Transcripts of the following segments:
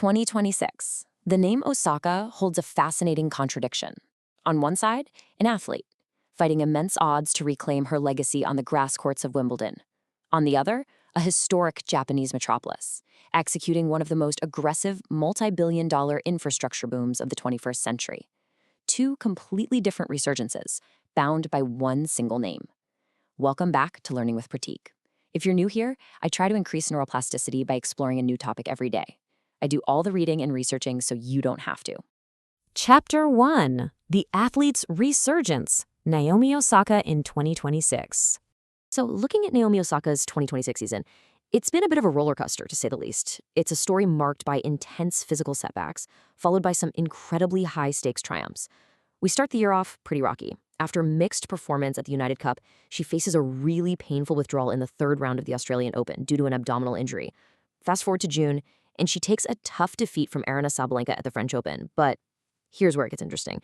2026. The name Osaka holds a fascinating contradiction. On one side, an athlete, fighting immense odds to reclaim her legacy on the grass courts of Wimbledon. On the other, a historic Japanese metropolis, executing one of the most aggressive multi-billion-dollar infrastructure booms of the 21st century. Two completely different resurgences, bound by one single name. Welcome back to Learning with Pratik. If you're new here, I try to increase neuroplasticity by exploring a new topic every day. I do all the reading and researching so you don't have to. Chapter 1. The Athlete's Resurgence, Naomi Osaka in 2026. So looking at Naomi Osaka's 2026 season, it's been a bit of a roller coaster, to say the least. It's a story marked by intense physical setbacks, followed by some incredibly high-stakes triumphs. We start the year off pretty rocky. After mixed performance at the United Cup, she faces a really painful withdrawal in the third round of the Australian Open due to an abdominal injury. Fast forward to June, and she takes a tough defeat from Aryna Sabalenka at the French Open. But here's where it gets interesting.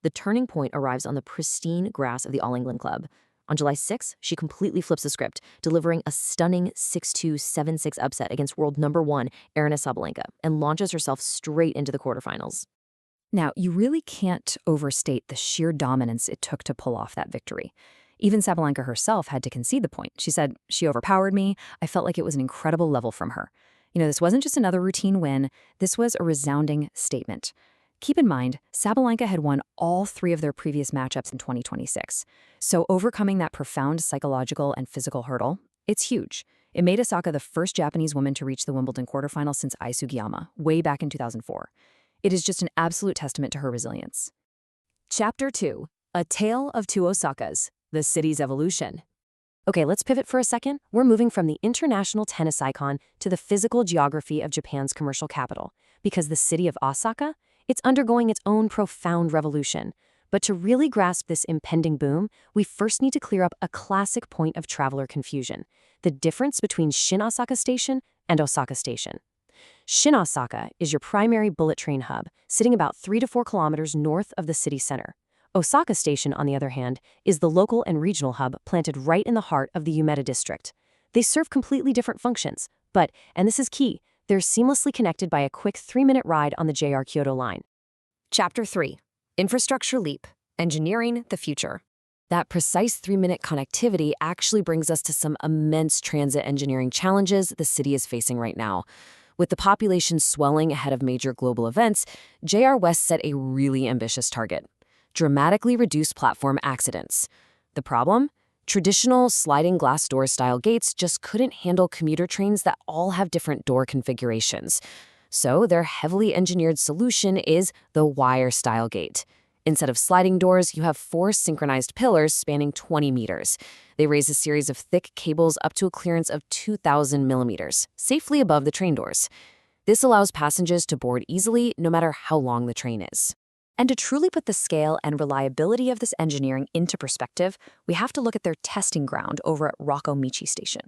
The turning point arrives on the pristine grass of the All England Club. On July 6, she completely flips the script, delivering a stunning 6-2, 7-6 upset against world number 1 Aryna Sabalenka, and launches herself straight into the quarterfinals. Now, you really can't overstate the sheer dominance it took to pull off that victory. Even Sabalenka herself had to concede the point. She said, "She overpowered me. I felt like it was an incredible level from her." This wasn't just another routine win. This was a resounding statement. Keep in mind, Sabalenka had won all 3 of their previous matchups in 2026. So overcoming that profound psychological and physical hurdle, it's huge. It made Osaka the first Japanese woman to reach the Wimbledon quarterfinal since Ai Sugiyama, way back in 2004. It is just an absolute testament to her resilience. Chapter 2. A Tale of Two Osakas, the City's Evolution. Okay, let's pivot for a second. We're moving from the international tennis icon to the physical geography of Japan's commercial capital, because the city of Osaka, it's undergoing its own profound revolution. But to really grasp this impending boom, we first need to clear up a classic point of traveler confusion: the difference between Shin Osaka Station and Osaka Station. Shin Osaka is your primary bullet train hub, sitting about 3 to 4 kilometers north of the city center. Osaka Station, on the other hand, is the local and regional hub planted right in the heart of the Umeda district. They serve completely different functions, but, and this is key, they're seamlessly connected by a quick 3-minute ride on the JR Kyoto line. Chapter 3. Infrastructure Leap, Engineering the Future. That precise 3-minute connectivity actually brings us to some immense transit engineering challenges the city is facing right now. With the population swelling ahead of major global events, JR West set a really ambitious target: dramatically reduce platform accidents. The problem? Traditional sliding glass door style gates just couldn't handle commuter trains that all have different door configurations. So their heavily engineered solution is the wire style gate. Instead of sliding doors, you have 4 synchronized pillars spanning 20 meters. They raise a series of thick cables up to a clearance of 2,000 millimeters, safely above the train doors. This allows passengers to board easily, no matter how long the train is. And to truly put the scale and reliability of this engineering into perspective, we have to look at their testing ground over at Rokko-Michi Station.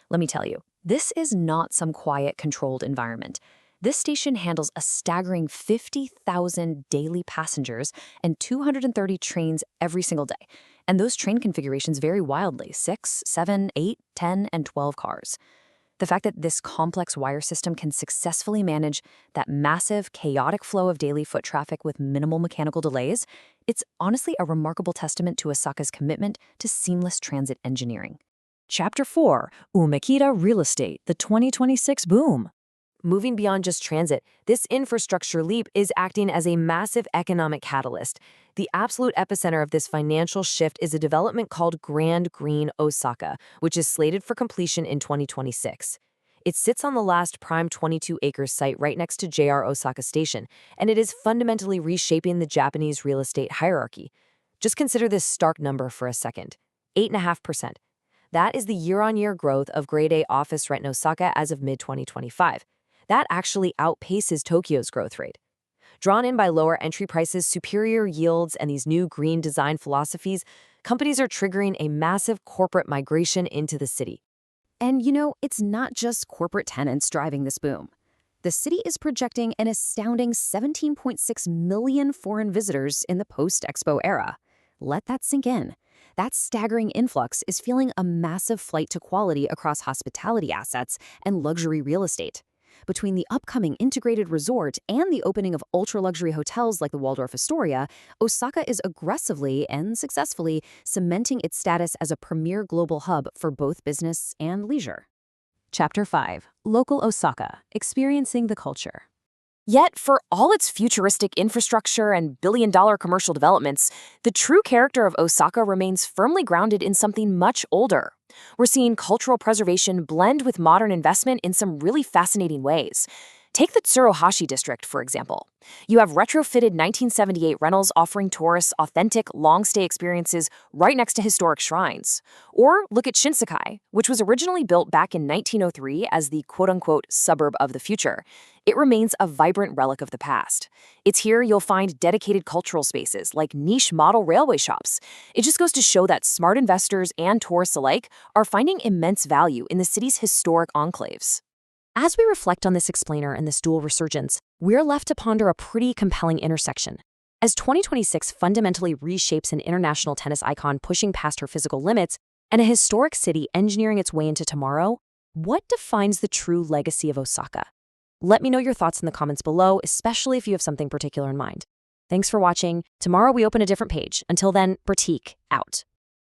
Let me tell you, this is not some quiet, controlled environment. This station handles a staggering 50,000 daily passengers and 230 trains every single day. And those train configurations vary wildly: 6, 7, 8, 10, and 12 cars. The fact that this complex wire system can successfully manage that massive, chaotic flow of daily foot traffic with minimal mechanical delays, it's honestly a remarkable testament to Osaka's commitment to seamless transit engineering. Chapter 4. Umekita Real Estate, the 2026 Boom. Moving beyond just transit, this infrastructure leap is acting as a massive economic catalyst. The absolute epicenter of this financial shift is a development called Grand Green Osaka, which is slated for completion in 2026. It sits on the last prime 22-acre site right next to JR Osaka Station, and it is fundamentally reshaping the Japanese real estate hierarchy. Just consider this stark number for a second: 8.5%. That is the year-on-year growth of Grade A office rent in Osaka as of mid-2025. That actually outpaces Tokyo's growth rate. Drawn in by lower entry prices, superior yields, and these new green design philosophies, companies are triggering a massive corporate migration into the city. And it's not just corporate tenants driving this boom. The city is projecting an astounding 17.6 million foreign visitors in the post-Expo era. Let that sink in. That staggering influx is fueling a massive flight to quality across hospitality assets and luxury real estate. Between the upcoming integrated resort and the opening of ultra-luxury hotels like the Waldorf Astoria, Osaka is aggressively and successfully cementing its status as a premier global hub for both business and leisure. Chapter 5. Local Osaka, Experiencing the Culture. Yet, for all its futuristic infrastructure and billion-dollar commercial developments, the true character of Osaka remains firmly grounded in something much older. We're seeing cultural preservation blend with modern investment in some really fascinating ways. Take the Tsuruhashi district, for example. You have retrofitted 1978 rentals offering tourists authentic, long-stay experiences right next to historic shrines. Or look at Shinsekai, which was originally built back in 1903 as the quote-unquote suburb of the future. It remains a vibrant relic of the past. It's here you'll find dedicated cultural spaces like niche model railway shops. It just goes to show that smart investors and tourists alike are finding immense value in the city's historic enclaves. As we reflect on this explainer and this dual resurgence, we're left to ponder a pretty compelling intersection. As 2026 fundamentally reshapes an international tennis icon pushing past her physical limits and a historic city engineering its way into tomorrow, what defines the true legacy of Osaka? Let me know your thoughts in the comments below, especially if you have something particular in mind. Thanks for watching. Tomorrow we open a different page. Until then, Pratik, out.